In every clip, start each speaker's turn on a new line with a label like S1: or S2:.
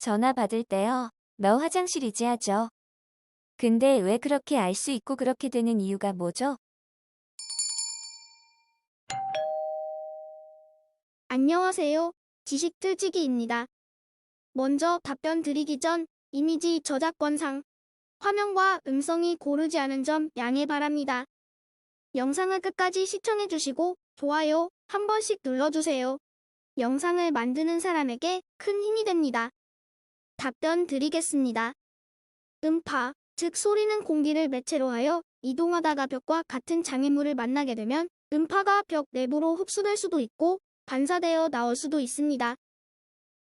S1: 전화 받을 때요. 너 화장실이지 하죠. 근데 왜 그렇게 알 수 있고 그렇게 되는 이유가 뭐죠?
S2: 안녕하세요. 지식틀치기입니다. 먼저 답변 드리기 전 이미지 저작권상 화면과 음성이 고르지 않은 점 양해 바랍니다. 영상을 끝까지 시청해주시고 좋아요 한 번씩 눌러주세요. 영상을 만드는 사람에게 큰 힘이 됩니다. 답변 드리겠습니다. 음파, 즉 소리는 공기를 매체로 하여 이동하다가 벽과 같은 장애물을 만나게 되면 음파가 벽 내부로 흡수될 수도 있고 반사되어 나올 수도 있습니다.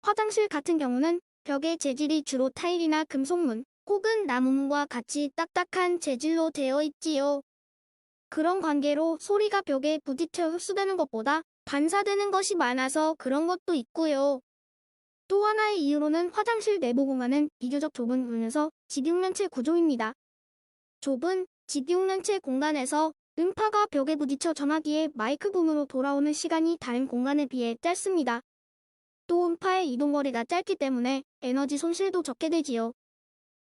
S2: 화장실 같은 경우는 벽의 재질이 주로 타일이나 금속문 혹은 나무문과 같이 딱딱한 재질로 되어 있지요. 그런 관계로 소리가 벽에 부딪혀 흡수되는 것보다 반사되는 것이 많아서 그런 것도 있고요. 또 하나의 이유로는 화장실 내부 공간은 비교적 좁은 면에서 집육면체 구조입니다. 좁은 집육면체 공간에서 음파가 벽에 부딪혀 전화기에 마이크 붐으로 돌아오는 시간이 다른 공간에 비해 짧습니다. 또 음파의 이동거리가 짧기 때문에 에너지 손실도 적게 되지요.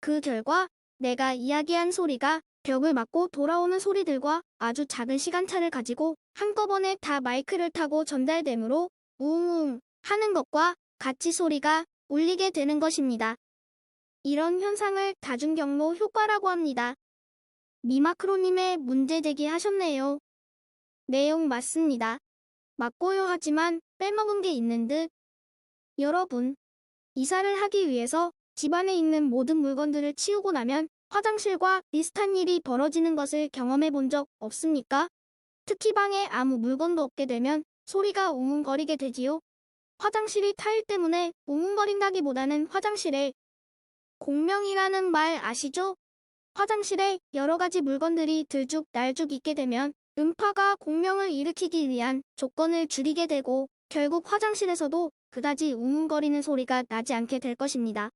S2: 그 결과 내가 이야기한 소리가 벽을 맞고 돌아오는 소리들과 아주 작은 시간차를 가지고 한꺼번에 다 마이크를 타고 전달되므로 우웅 하는 것과 같이 소리가 울리게 되는 것입니다. 이런 현상을 다중경로 효과라고 합니다. 미마크로님의 문제 제기하셨네요. 내용 맞습니다. 맞고요 하지만 빼먹은 게 있는 듯. 여러분, 이사를 하기 위해서 집안에 있는 모든 물건들을 치우고 나면 화장실과 비슷한 일이 벌어지는 것을 경험해 본 적 없습니까? 특히 방에 아무 물건도 없게 되면 소리가 웅웅거리게 되지요. 화장실이 타일 때문에 웅웅거린다기보다는 화장실에 공명이라는 말 아시죠? 화장실에 여러 가지 물건들이 들쭉날쭉 있게 되면 음파가 공명을 일으키기 위한 조건을 줄이게 되고 결국 화장실에서도 그다지 웅웅거리는 소리가 나지 않게 될 것입니다.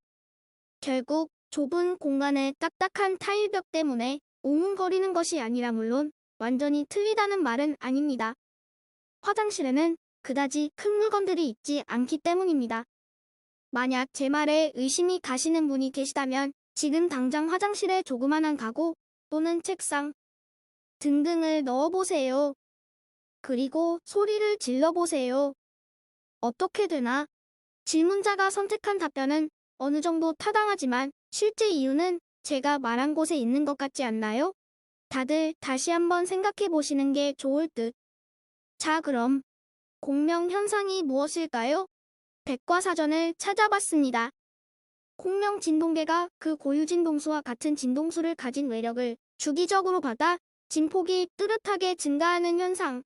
S2: 결국 좁은 공간의 딱딱한 타일벽 때문에 웅웅거리는 것이 아니라 물론 완전히 틀리다는 말은 아닙니다. 화장실에는 그다지 큰 물건들이 있지 않기 때문입니다. 만약 제 말에 의심이 가시는 분이 계시다면 지금 당장 화장실에 조그만한 가구 또는 책상 등등을 넣어보세요. 그리고 소리를 질러보세요. 어떻게 되나? 질문자가 선택한 답변은 어느 정도 타당하지만 실제 이유는 제가 말한 곳에 있는 것 같지 않나요? 다들 다시 한번 생각해 보시는 게 좋을 듯. 자, 그럼 공명 현상이 무엇일까요? 백과사전을 찾아봤습니다. 공명 진동계가 그 고유 진동수와 같은 진동수를 가진 외력을 주기적으로 받아 진폭이 뚜렷하게 증가하는 현상.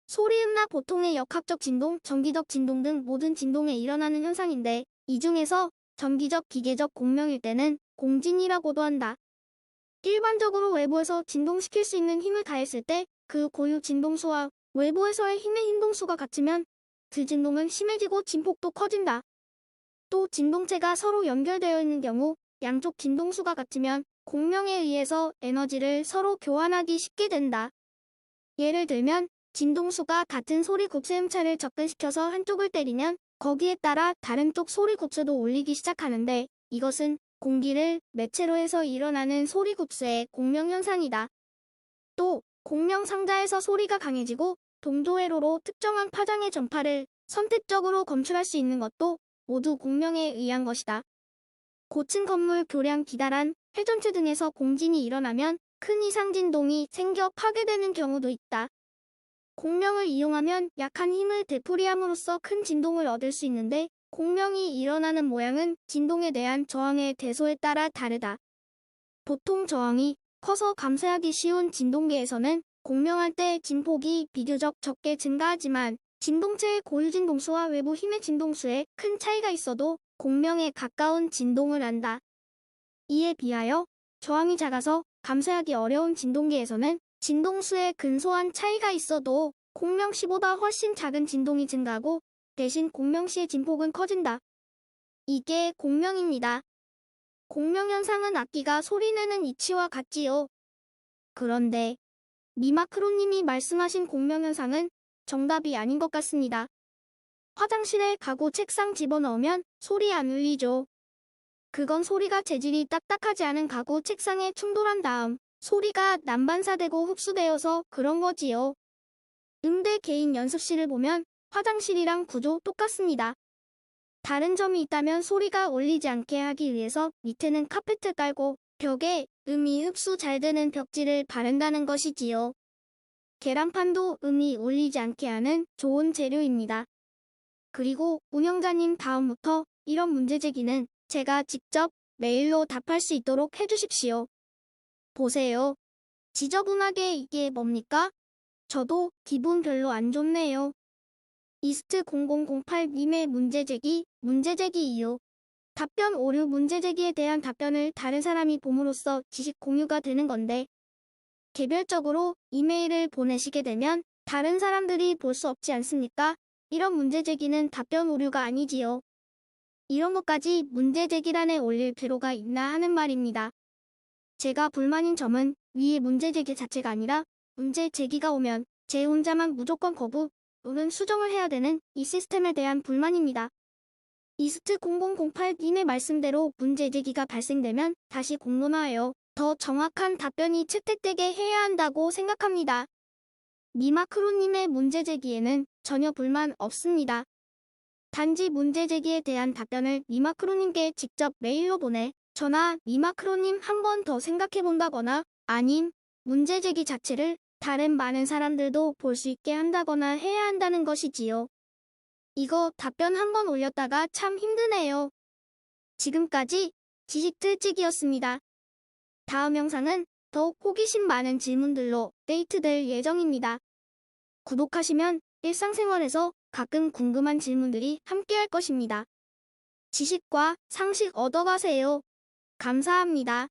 S2: 소리음락 보통의 역학적 진동, 전기적 진동 등 모든 진동에 일어나는 현상인데 이 중에서 전기적 기계적 공명일 때는 공진이라고도 한다. 일반적으로 외부에서 진동시킬 수 있는 힘을 가했을 때 그 고유 진동수와 외부에서의 힘의 힘동수가 같으면 그 진동은 심해지고 진폭도 커진다. 또 진동체가 서로 연결되어 있는 경우 양쪽 진동수가 같으면 공명에 의해서 에너지를 서로 교환하기 쉽게 된다. 예를 들면 진동수가 같은 소리 곱셈차를 접근시켜서 한쪽을 때리면 거기에 따라 다른 쪽 소리 곱쇄도 울리기 시작하는데 이것은 공기를 매체로 해서 일어나는 소리 곱쇄의 공명현상이다. 또 공명 상자에서 소리가 강해지고 동조회로로 특정한 파장의 전파를 선택적으로 검출할 수 있는 것도 모두 공명에 의한 것이다. 고층 건물 교량 기다란 회전체 등에서 공진이 일어나면 큰 이상 진동이 생겨 파괴되는 경우도 있다. 공명을 이용하면 약한 힘을 되풀이함으로써 큰 진동을 얻을 수 있는데 공명이 일어나는 모양은 진동에 대한 저항의 대소에 따라 다르다. 보통 저항이 커서 감쇄하기 쉬운 진동계에서는 공명할 때 진폭이 비교적 적게 증가하지만 진동체의 고유 진동수와 외부 힘의 진동수에 큰 차이가 있어도 공명에 가까운 진동을 한다. 이에 비하여 저항이 작아서 감쇄하기 어려운 진동계에서는 진동수에 근소한 차이가 있어도 공명시보다 훨씬 작은 진동이 증가하고 대신 공명시의 진폭은 커진다. 이게 공명입니다. 공명현상은 악기가 소리내는 이치와 같지요. 그런데 미마크로님이 말씀하신 공명현상은 정답이 아닌 것 같습니다. 화장실에 가구 책상 집어넣으면 소리 안 울리죠. 그건 소리가 재질이 딱딱하지 않은 가구 책상에 충돌한 다음 소리가 난반사되고 흡수되어서 그런 거지요. 음대 개인 연습실을 보면 화장실이랑 구조 똑같습니다. 다른 점이 있다면 소리가 울리지 않게 하기 위해서 밑에는 카페트 깔고 벽에 음이 흡수 잘 되는 벽지를 바른다는 것이지요. 계란판도 음이 울리지 않게 하는 좋은 재료입니다. 그리고 운영자님 다음부터 이런 문제 제기는 제가 직접 메일로 답할 수 있도록 해주십시오. 보세요. 지저분하게 이게 뭡니까? 저도 기분 별로 안 좋네요. 이스트 0008님의 문제 제기 이유. 답변 오류 문제 제기에 대한 답변을 다른 사람이 봄으로써 지식 공유가 되는 건데, 개별적으로 이메일을 보내시게 되면 다른 사람들이 볼 수 없지 않습니까? 이런 문제 제기는 답변 오류가 아니지요. 이런 것까지 문제 제기란에 올릴 필요가 있나 하는 말입니다. 제가 불만인 점은 위의 문제 제기 자체가 아니라 문제 제기가 오면 제 혼자만 무조건 거부 또는 수정을 해야 되는 이 시스템에 대한 불만입니다. 이스트 0008님의 말씀대로 문제 제기가 발생되면 다시 공론화하여 더 정확한 답변이 채택되게 해야 한다고 생각합니다. 미마크로님의 문제 제기에는 전혀 불만 없습니다. 단지 문제 제기에 대한 답변을 미마크로님께 직접 메일로 보내 저나 미마크로님 한 번 더 생각해 본다거나 아님 문제 제기 자체를 다른 많은 사람들도 볼 수 있게 한다거나 해야 한다는 것이지요. 이거 답변 한 번 올렸다가 참 힘드네요. 지금까지 지식들찍이었습니다. 다음 영상은 더욱 호기심 많은 질문들로 업데이트될 예정입니다. 구독하시면 일상생활에서 가끔 궁금한 질문들이 함께할 것입니다. 지식과 상식 얻어가세요. 감사합니다.